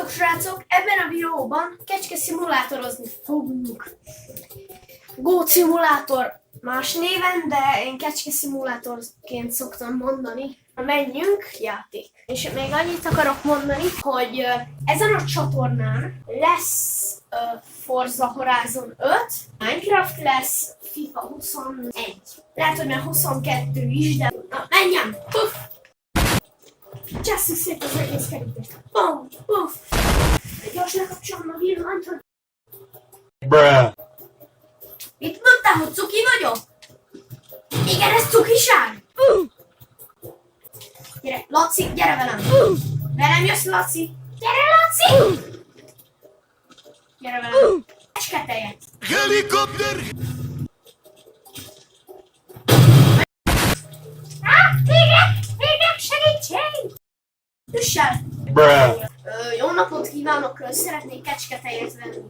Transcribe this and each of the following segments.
srácok! Ebben a videóban kecske szimulátorozni fogunk. Goat Simulator más néven, de én kecske szimulátorként szoktam mondani. Menjünk, játék. És még annyit akarok mondani, hogy ezen a csatornán lesz Forza Horizon 5, Minecraft lesz, FIFA 21. Lehet, hogy már 22 is, de na, menjen! Puff! Csesszük szét az egész kerítést. Bum, puff! Gyors lekapcsolom a villanyt, hogy... Bruh. Mit mondtál, hogy cuki vagyok? Igen, ez cukiság! Gyere, Laci, gyere velem! Velem jössz, Laci! Gyere, Laci! Gyere velem! Esketeljet! Helikopter! Végre segítség! Üssel! Bruh. Jó napot kívánok, szeretnék kecsketejet venni.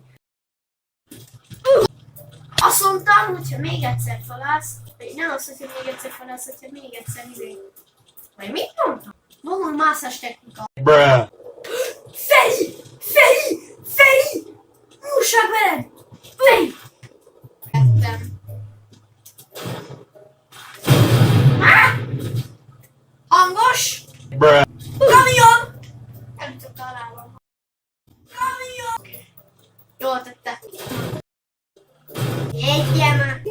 Azt mondtam, hogyha még egyszer felállsz, vagy nem azt, hogyha még egyszer felállsz, hogyha még egyszer Vagy mit mondtam? Valami mászás technika. Bruh. Feri! Feri! Feri! Úrság veled! Feri! Vettem. Hangos! Bruh. Kamion! Nem tudok találni. Kamion! Jól tette. Jegye már!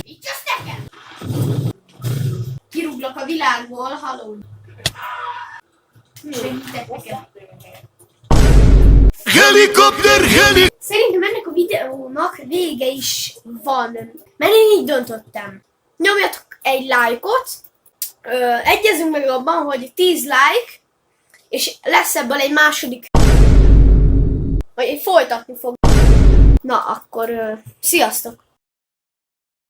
Így jössz nekem! Kirúglak a világból, haló! Segítek nekem. Helikopter! Szerintem ennek a videónak vége is van, mert én így döntöttem. Nyomjatok egy lájkot, egyezünk meg abban, hogy 10 like, és lesz ebből egy második, vagy folytatni fog. Na akkor, sziasztok!